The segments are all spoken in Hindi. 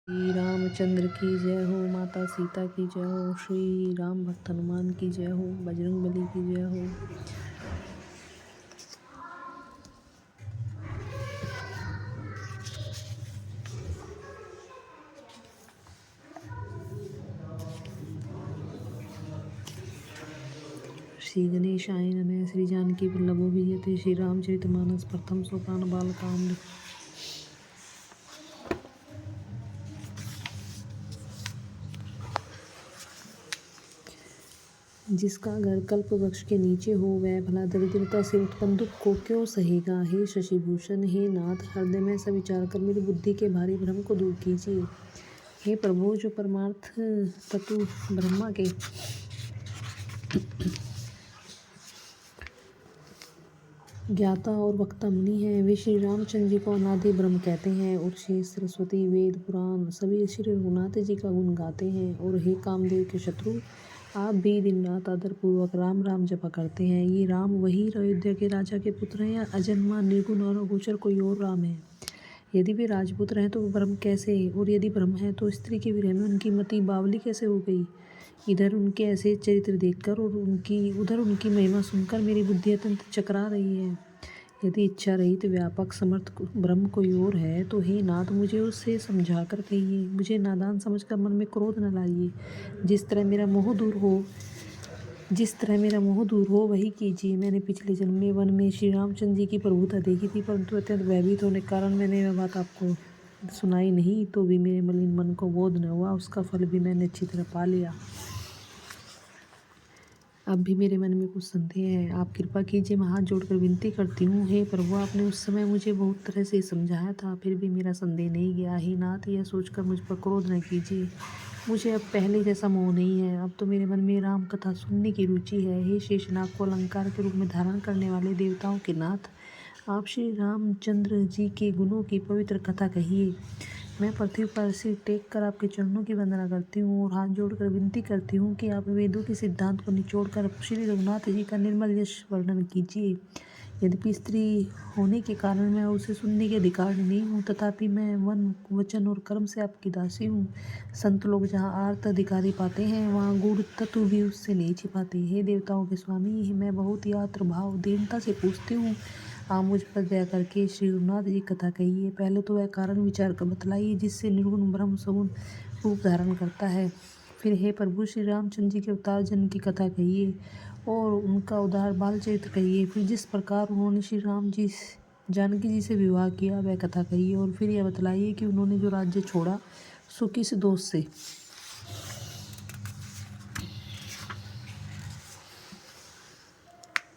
श्री रामचंद्र की जय हो, माता सीता की जय हो, श्री राम भक्त हनुमान की जय हो, बजरंग बली की जय हो। श्री गणेशाय नमः। श्री जानकी वल्लभो विजयते। श्री रामचरितमानस प्रथम सोपान बालकांड। जिसका घर कल्प वृक्ष के नीचे हो, वह भला दरिद्रता से उत्पन्न दुख को क्यों सहेगा। हे शशिभूषण, हे नाथ, हृदय में सविचार कर मेरी बुद्धि के भारी भ्रम को दूर कीजिए। हे प्रभु, जो परमार्थ तत्व ब्रह्मा के ज्ञाता और वक्ता मुनि हैं, वे श्री रामचंद्र जी को अनादि ब्रह्म कहते हैं। और श्री सरस्वती, वेद, पुराण सभी श्री रघुनाथ जी का गुण गाते हैं। और हे कामदेव के शत्रु, आप भी दिन रात आदर पूर्वक राम राम जपा करते हैं। ये राम वही अयोध्या के राजा के पुत्र हैं या अजन्मा निर्गुण और अगोचर कोई और राम है। यदि वे राजपुत्र हैं तो ब्रह्म कैसे, और यदि ब्रह्म है तो स्त्री के विरह में उनकी मति बावली कैसे हो गई। इधर उनके ऐसे चरित्र देखकर और उधर उनकी महिमा सुनकर मेरी बुद्धि अत्यंत चकरा रही है। यदि इच्छा रहित व्यापक समर्थ ब्रह्म कोई और है तो हे नाथ, मुझे उससे समझा कर कहिए। मुझे नादान समझकर मन में क्रोध न लाइए। जिस तरह मेरा मोह दूर हो वही कीजिए। मैंने पिछले जन्म में वन में श्री रामचंद्र जी की प्रभुता देखी थी, परंतु अत्यंत भयभीत होने के कारण मैंने वह बात आपको सुनाई नहीं। तो भी मेरे मलिन मन को बोध न हुआ, उसका फल भी मैंने अच्छी तरह पा लिया। अब भी मेरे मन में कुछ संदेह है, आप कृपा कीजिए, मैं हाथ जोड़कर विनती करती हूँ। हे प्रभु, आपने उस समय मुझे बहुत तरह से समझाया था, फिर भी मेरा संदेह नहीं गया। हे नाथ, यह सोचकर मुझ पर क्रोध न कीजिए। मुझे अब पहले जैसा मोह नहीं है, अब तो मेरे मन में राम कथा सुनने की रुचि है। हे शेषनाग को अलंकार के रूप में धारण करने वाले देवताओं के नाथ, आप श्री रामचंद्र जी के गुणों की पवित्र कथा कहिए। मैं पृथ्वी पर सिर टेक कर आपके चरणों की वंदना करती हूँ और हाथ जोड़कर विनती करती हूँ कि आप वेदों के सिद्धांत को निचोड़कर श्री रघुनाथ जी का निर्मल यश वर्णन कीजिए। यद्यपि स्त्री होने के कारण मैं उसे सुनने के अधिकार नहीं हूँ, तथापि मैं मन, वचन और कर्म से आपकी दासी हूँ। संत लोग जहाँ आर्त अधिकारी पाते हैं, वहाँ गूढ़ तत्व भी उससे नहीं छिपाते। हे देवताओं के स्वामी, मैं बहुत ही आर्द्र भाव दीनता से पूछती हूँ, आप मुझ पर दया करके श्री रघुनाथ जी कथा कहिए। पहले तो वह कारण विचार कर बतलाइए जिससे निर्गुण ब्रह्म सगुण रूप धारण करता है। फिर हे प्रभु, श्री रामचंद्र जी के अवतार जन्म की कथा कहिए और उनका उदार बाल चरित्र कहिए। फिर जिस प्रकार उन्होंने श्री राम जी जानकी जी से विवाह किया वह कथा कहिए। और फिर यह बतलाइए कि उन्होंने जो राज्य छोड़ा सो किस दोष से।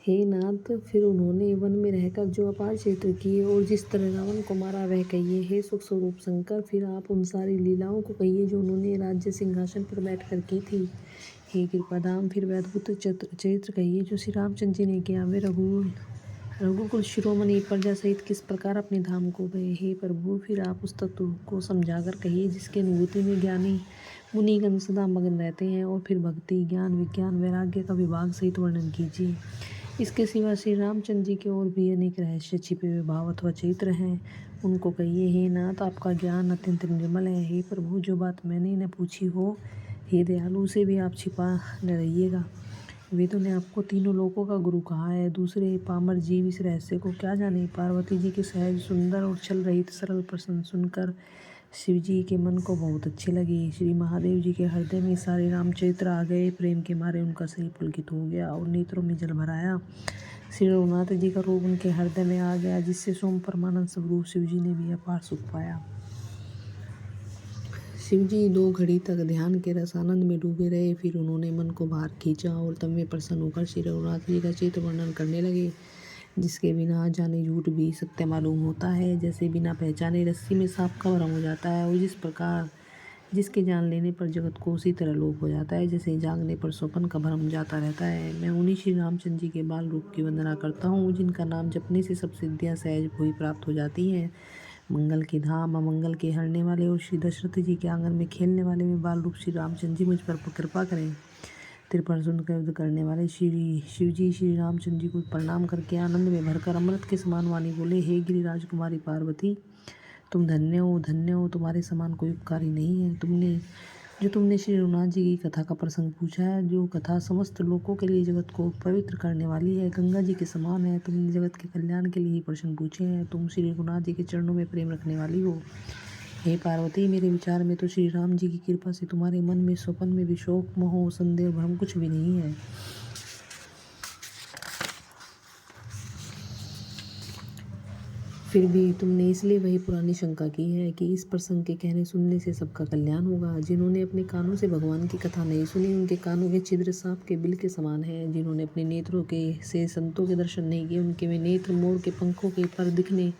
हे नाथ, फिर उन्होंने वन में रहकर जो अपार चरित्र किए और जिस तरह रावण को मारा वह कहिए। हे सुख स्वरूप शंकर, फिर आप उन सारी लीलाओं को कहिए जो उन्होंने राज्य सिंहासन पर बैठकर की थी। हे कृपाधाम, फिर वह अद्भुत चरित्र कहिए जो श्री रामचंद्र जी ने किया। वे रघुकुल शिरोमणि प्रजा सहित किस प्रकार अपने धाम को गए। हे प्रभु, फिर आप उस तत्व को समझाकर कहिए जिसकी अनुभूति में ज्ञानी मुनिगण सदा मग्न रहते हैं। और फिर भक्ति, ज्ञान, विज्ञान, वैराग्य का विभाग सहित वर्णन कीजिए। इसके सिवा श्री रामचंद्र जी के और भी अनेक रहस्य छिपे हुए भाव अथवा चरित्र हैं, उनको कहिए। हे नाथ, आपका ज्ञान अत्यंत निर्मल है। हे प्रभु, जो बात मैंने न पूछी हो, हे दयालु, उसे भी आप छिपा न रहिएगा। वेदों ने आपको तीनों लोकों का गुरु कहा है, दूसरे पामर जीव इस रहस्य को क्या जाने। पार्वती जी के सहज, सुंदर और छल रहित सरल प्रश्न सुनकर शिव जी के मन को बहुत अच्छे लगे। श्री महादेव जी के हृदय में सारे रामचरित्र आ गए। प्रेम के मारे उनका शरीर पुलकित हो गया और नेत्रों में जल भर आया। श्री रघुनाथ जी का रूप उनके हृदय में आ गया, जिससे सोम परमानंद स्वरूप शिव जी ने भी अपार सुख पाया। शिव जी 2 घड़ी तक ध्यान के रस आनंद में डूबे रहे। फिर उन्होंने मन को बाहर खींचा और तब वे प्रसन्न होकर श्री रघुनाथ जी का चित्र वर्णन करने लगे, जिसके बिना जाने झूठ भी सत्य मालूम होता है। जैसे बिना पहचाने रस्सी में सांप का भ्रम हो जाता है, और जिस प्रकार जिसके जान लेने पर जगत को उसी तरह लोप हो जाता है, जैसे जागने पर स्वप्न का भ्रम जाता रहता है। मैं उन्हीं श्री रामचंद्र जी के बाल रूप की वंदना करता हूँ, जिनका नाम जपने से सब सिद्धियाँ सहज भोई प्राप्त हो जाती हैं। मंगल के धाम, अमंगल के हरने वाले और श्री दशरथ जी के आंगन में खेलने वाले में बाल रूप श्री रामचंद्र जी मुझ पर कृपा करें। त्रिपुर सुनकर युद्ध करने वाले श्री शिव जी श्री रामचंद्र जी को प्रणाम करके आनंद में भरकर अमृत के समान वाणी बोले। हे गिरिराज कुमारी पार्वती, तुम धन्य हो, तुम्हारे समान कोई उपकारी नहीं है। तुमने श्री रघुनाथ जी की कथा का प्रसंग पूछा है, जो कथा समस्त लोगों के लिए जगत को पवित्र करने वाली है, गंगा जी के समान है। तुमने जगत के कल्याण के लिए ही प्रश्न पूछे हैं। तुम श्री रघुनाथ जी के चरणों में प्रेम रखने वाली हो। हे पार्वती, मेरे विचार में तो श्री राम जी की कृपा से तुम्हारे मन में स्वप्न में भी शोक, मोह, संदेह, भ्रम कुछ भी नहीं है। फिर भी तुमने इसलिए वही पुरानी शंका की है कि इस प्रसंग के कहने सुनने से सबका कल्याण होगा। जिन्होंने अपने कानों से भगवान की कथा नहीं सुनी, उनके कानों के छिद्र सांप के बिल के समान हैं। जिन्होंने अपने नेत्रों के से संतों के दर्शन नहीं किए, उनके वे नेत्र मोर के पंखों के पर दिखने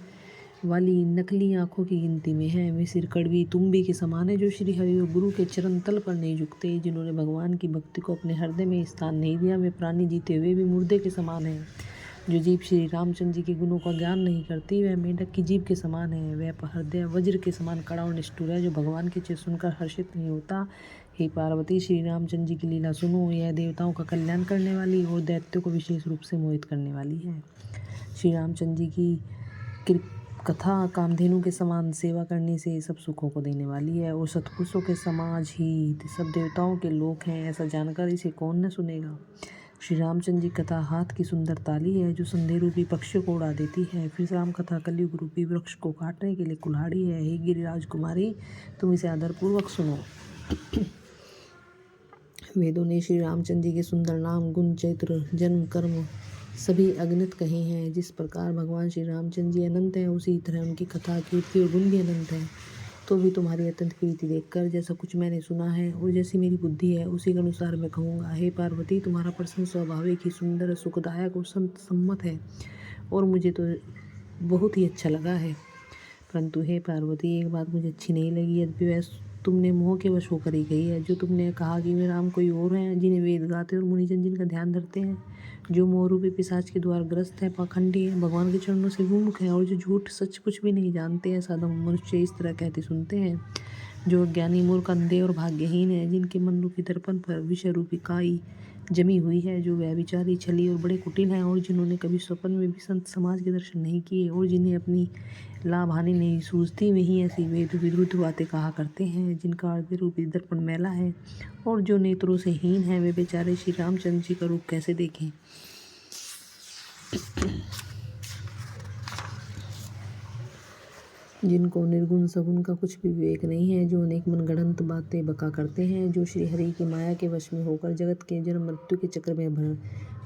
वाली नकली आंखों की गिनती में है। वे सिर कड़वी तुम्बी के समान है, जो श्री हरि और गुरु के चरण तल पर नहीं झुकते। जिन्होंने भगवान की भक्ति को अपने हृदय में स्थान नहीं दिया, वे प्राणी जीते हुए भी मुर्दे के समान है। जो जीव श्री रामचंद्र जी के गुणों का ज्ञान नहीं करती, वह मेंढक की जीभ के समान है। वह हृदय वज्र के समान कड़ा और निष्ठुर है, जो भगवान की चीज सुनकर हर्षित नहीं होता। हे पार्वती, श्री रामचंद्र जी की लीला सुनो। यह देवताओं का कल्याण करने वाली और दैत्यों को विशेष रूप से मोहित करने वाली है। श्री रामचंद्र जी की कथा कामधेनु के समान सेवा करने से सब सुखों को देने वाली है, और सत्पुरुषों के समाज ही सब देवताओं के लोक हैं। ऐसा जानकर इसे कौन न सुनेगा। श्री रामचंद्र जी कथा हाथ की सुंदर ताली है, जो संदेह रूपी पक्षियों को उड़ा देती है। फिर राम कथा कलयुग रूपी वृक्ष को काटने के लिए कुल्हाड़ी है। हे गिरिराज कुमारी, तुम इसे आदरपूर्वक सुनो। वेदों ने श्री रामचंद्र जी के सुंदर नाम, गुण, चरित्र, जन्म, कर्म सभी अगणित कहे हैं। जिस प्रकार भगवान श्री रामचंद्र जी अनंत हैं, उसी तरह उनकी कथा, कीर्ति और गुण भी अनंत हैं। तो भी तुम्हारी अत्यंत प्रीति देखकर जैसा कुछ मैंने सुना है और जैसी मेरी बुद्धि है, उसी के अनुसार मैं कहूँगा। हे पार्वती, तुम्हारा प्रश्न स्वाभाविक ही सुंदर, सुखदायक और संत सम्मत है, और मुझे तो बहुत ही अच्छा लगा है। परंतु हे पार्वती, एक बात मुझे अच्छी नहीं लगी, यद्यपि वह तुमने मोह के वश होकर ही कही है। जो तुमने कहा कि वे राम कोई और हैं, जिन्हें वेद गाते और मुनिजन जिनका ध्यान धरते हैं, जो मोह रूपी पिशाच के द्वार ग्रस्त है, पाखंडी है, भगवान के चरणों से विमुख है, और जो झूठ सच कुछ भी नहीं जानते हैं। साधारण मनुष्य इस तरह कहते सुनते हैं। जो ज्ञानी मूर्ख, अंधे और भाग्यहीन है, जिनके मन रूपी दर्पण पर विषय रूपी काई जमी हुई है, जो व्यभिचारी, छली और बड़े कुटिल हैं, और जिन्होंने कभी स्वप्न में भी संत समाज के दर्शन नहीं किए, और जिन्हें अपनी लाभ हानि नहीं सूझती, वही ऐसी वेद विरुद्ध बातें कहा करते हैं, जिनका हृदय रूपी दर्पण मैला है, और जो नेत्रों से हीन है, वे बेचारे श्री रामचंद्र जी का रूप कैसे देखें। जिनको निर्गुण सगुण का कुछ भी विवेक नहीं है, जो अनेक मनगढ़ंत बातें बका करते हैं, जो श्री हरि की माया के वश में होकर जगत के जन्म मृत्यु के चक्र में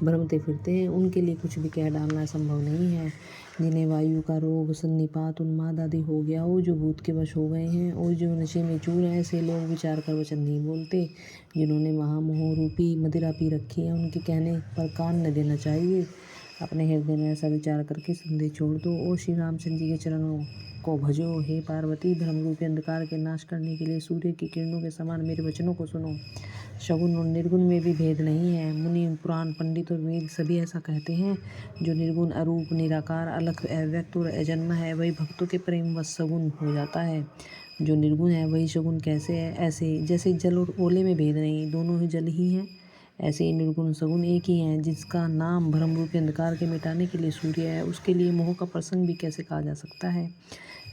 भ्रमते फिरते हैं, उनके लिए कुछ भी कह डालना संभव नहीं है। जिन्हें वायु का रोग, सन्निपात, उन्माद आदि हो गया हो, जो भूत के वश हो गए हैं, और जो नशे में चूर हैं, ऐसे लोग विचार कर वचन नहीं बोलते। जिन्होंने महामोह रूपी मदिरा पी रखी है, उनके कहने पर कान न देना चाहिए। अपने हृदय में ऐसा विचार करके संदेह छोड़ दो और श्री रामचंद्र जी के चरणों को भजो। हे पार्वती, भ्रम रूपी अंधकार के नाश करने के लिए सूर्य की किरणों के समान मेरे वचनों को सुनो। शगुन और निर्गुण में भी भेद नहीं है। मुनि, पुराण, पंडित और वेद सभी ऐसा कहते हैं। जो निर्गुण, अरूप, निराकार, अलख, अव्यक्त और अजन्म है, वही भक्तों के प्रेम वश सगुन हो जाता है। जो निर्गुण है वही शगुन कैसे है? ऐसे जैसे जल और ओले में भेद नहीं, दोनों ही जल ही हैं, ऐसे ही निर्गुण सगुन एक ही हैं। जिसका नाम भ्रम रूपी अंधकार के मिटाने के लिए सूर्य है, उसके लिए मोह का प्रसंग भी कैसे कहा जा सकता है।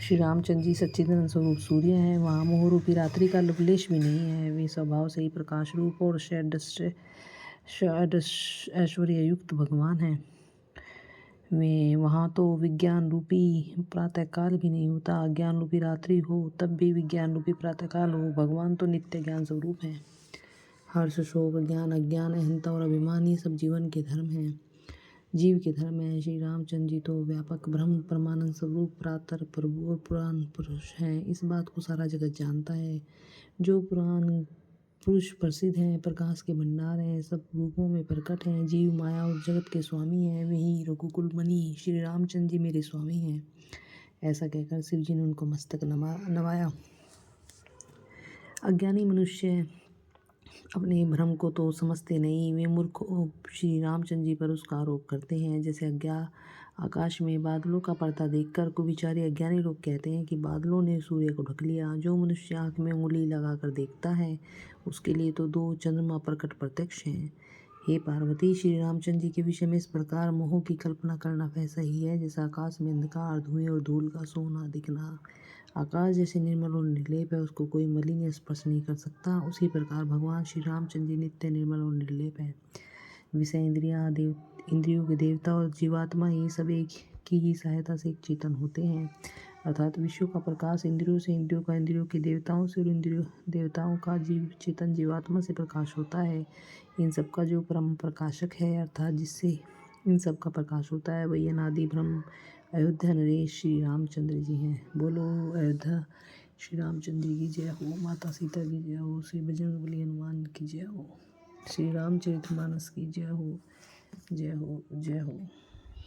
श्री रामचंद्र जी सच्चिदानंद स्वरूप सूर्य हैं, वहाँ मोह रूपी रात्रि का लवलेश भी नहीं है। वे स्वभाव से ही प्रकाश रूप और ऐश्वर्य युक्त भगवान हैं। वे वहाँ तो विज्ञान रूपी प्रातःकाल भी नहीं होता। ज्ञान रूपी रात्रि हो तब भी विज्ञान रूपी प्रातःकाल हो। भगवान तो नित्य ज्ञान स्वरूप हैं। हर्ष, शोक, ज्ञान, अज्ञान, अहंता और अभिमान, ये सब जीवन के धर्म हैं, जीव के धर्म है। श्री रामचंद्र जी तो व्यापक ब्रह्म परमानंद स्वरूप प्रातर प्रभु और पुराण पुरुष हैं। इस बात को सारा जगत जानता है। जो पुराण पुरुष प्रसिद्ध हैं, प्रकाश के भंडार हैं, सब रूपों में प्रकट हैं, जीव, माया और जगत के स्वामी हैं। वही रघुकुल मणि श्री रामचंद्र जी मेरे स्वामी हैं। ऐसा कहकर शिव जी ने उनको मस्तक नवाया। अज्ञानी मनुष्य अपने भ्रम को तो समझते नहीं। वे मूर्ख श्री रामचंद्र जी पर उसका आरोप करते हैं। जैसे आकाश में बादलों का पर्दा देखकर कुविचारी अज्ञानी लोग कहते हैं कि बादलों ने सूर्य को ढक लिया। जो मनुष्य आँख में उंगली लगाकर देखता है, उसके लिए तो दो चंद्रमा प्रकट प्रत्यक्ष हैं। हे पार्वती, श्री रामचंद्र जी के विषय में इस प्रकार मोह की कल्पना करना वैसा ही है जैसा आकाश में अंधकार, धुएं और धूल का सोना दिखना। आकाश जैसे निर्मल और निर्लेप है, उसको कोई मलिन या स्पर्श नहीं कर सकता, उसी प्रकार भगवान श्री रामचंद्र जी नित्य निर्मल और निर्लेप है। विषय इंद्रियों के देवता और जीवात्मा ये सब एक की ही सहायता से एक चेतन होते हैं। अर्थात विश्व का प्रकाश इंद्रियों से, इंद्रियों का इंद्रियों के देवताओं से और इंद्रियों देवताओं का जीव चेतन जीवात्मा से प्रकाश होता है। इन सब का जो परम प्रकाशक है, अर्थात जिससे इन सब का प्रकाश होता है, वही अनादि ब्रह्म अयोध्या नरेश श्री रामचंद्र जी हैं। बोलो अयोध्या श्री रामचंद्र जी की जय हो, माता सीता की जय हो, श्री बजरंगबली हनुमान की जय हो, श्री रामचरितमानस की जय हो, जय हो, जय हो।